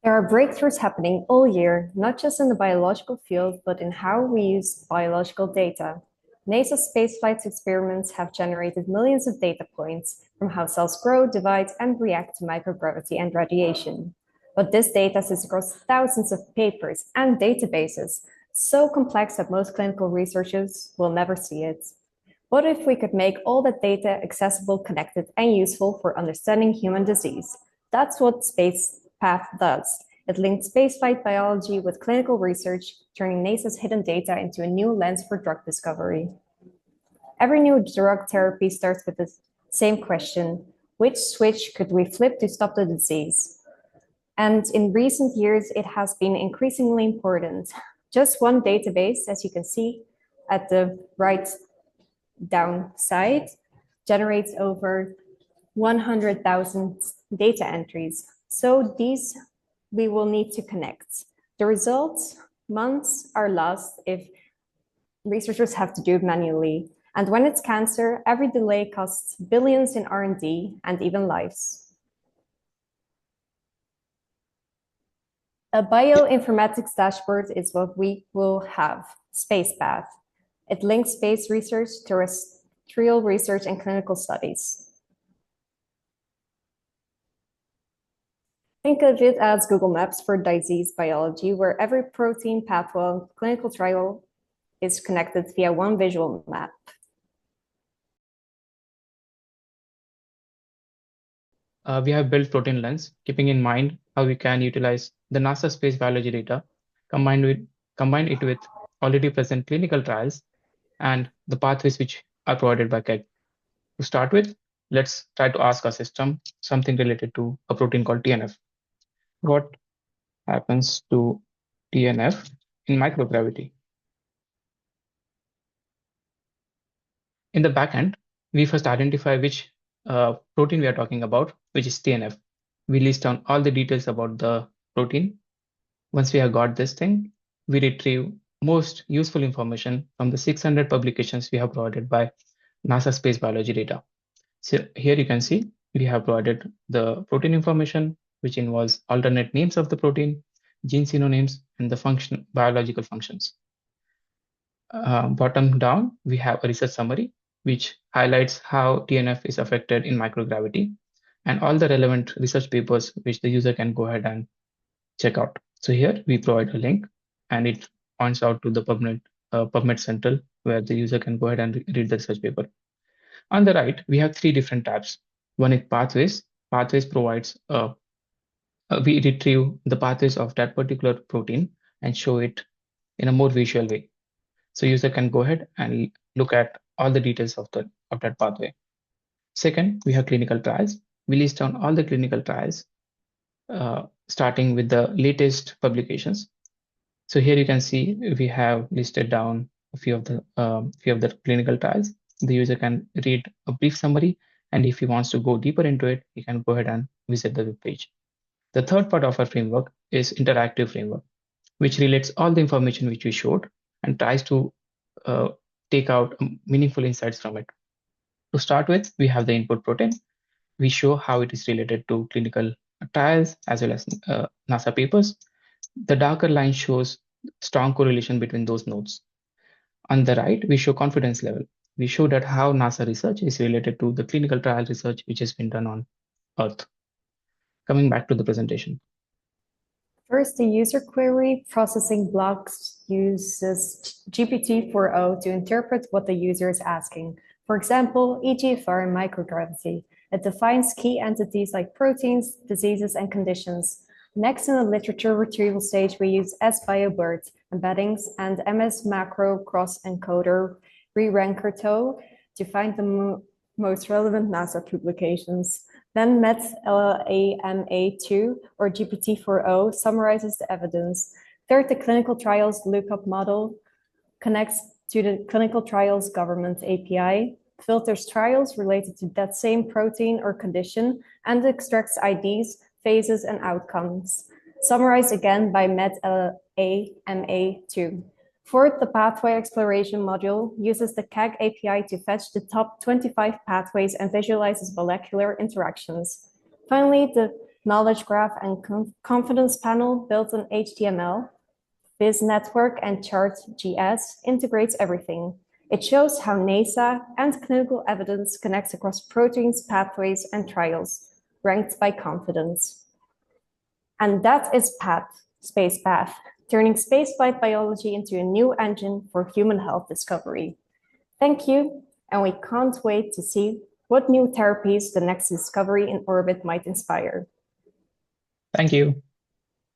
There are breakthroughs happening all year, not just in the biological field, but in how we use biological data. NASA's spaceflight experiments have generated millions of data points from how cells grow, divide, and react to microgravity and radiation. But this data sits across thousands of papers and databases, so complex that most clinical researchers will never see it. What if we could make all that data accessible, connected, and useful for understanding human disease? That's what SpacePath does. It links spaceflight biology with clinical research, turning NASA's hidden data into a new lens for drug discovery. Every new drug therapy starts with the same question: which switch could we flip to stop the disease? And in recent years, it has been increasingly important. Just one database, as you can see at the right down side, generates over 100,000 data entries. So these we will need to connect. The results, months are lost if researchers have to do it manually. And when it's cancer, every delay costs billions in R&D and even lives. A bioinformatics dashboard is what we will have, SpacePath. It links space research, terrestrial research, and clinical studies. Think of it as Google Maps for disease biology, where every protein pathway clinical trial is connected via one visual map. We have built Protein Lens, keeping in mind how we can utilize the NASA space biology data, combine it with already present clinical trials and the pathways which are provided by KEGG. To start with, let's try to ask our system something related to a protein called TNF. What happens to TNF in microgravity? In the backend, we first identify which protein we are talking about, which is TNF. We list down all the details about the protein. Once we have got this thing, we retrieve most useful information from the 600 publications we have provided by NASA space biology data. So here you can see we have provided the protein information, which involves alternate names of the protein, gene synonyms, and the biological functions. Bottom down, we have a research summary, which highlights how TNF is affected in microgravity and all the relevant research papers which the user can go ahead and check out. So here we provide a link and it points out to the PubMed Central where the user can go ahead and read the research paper. On the right, we have three different tabs. One is Pathways. Pathways provides we retrieve the pathways of that particular protein and show it in a more visual way. So user can go ahead and look at all the details of that pathway. Second, we have clinical trials. We list down all the clinical trials, starting with the latest publications. So here you can see we have listed down a few of the clinical trials. The user can read a brief summary, and if he wants to go deeper into it, he can go ahead and visit the web page. The third part of our framework is interactive framework, which relates all the information which we showed and tries to take out meaningful insights from it. To start with, we have the input protein. We show how it is related to clinical trials as well as NASA papers. The darker line shows strong correlation between those nodes. On the right, we show confidence level. We show that how NASA research is related to the clinical trial research which has been done on Earth. Coming back to the presentation. First, the user query processing blocks uses GPT-4o to interpret what the user is asking. For example, EGFR and microgravity. It defines key entities like proteins, diseases, and conditions. Next, in the literature retrieval stage, we use SBioBERT embeddings and MS Macro Cross Encoder re-ranker-to to find the most relevant NASA publications. Then MET-LAMA2 or GPT-4o summarizes the evidence. Third, the clinical trials lookup model connects to the Clinical Trials Government API, filters trials related to that same protein or condition, and extracts IDs, phases, and outcomes, summarized again by MET-LAMA2. Fourth, the pathway exploration module uses the KEGG API to fetch the top 25 pathways and visualizes molecular interactions. Finally, the knowledge graph, and confidence panel built on HTML, Biz Network, and Chart.js integrates everything. It shows how NASA and clinical evidence connects across proteins, pathways, and trials, ranked by confidence. And that is SpacePath, turning spaceflight biology into a new engine for human health discovery. Thank you, and we can't wait to see what new therapies the next discovery in orbit might inspire. Thank you.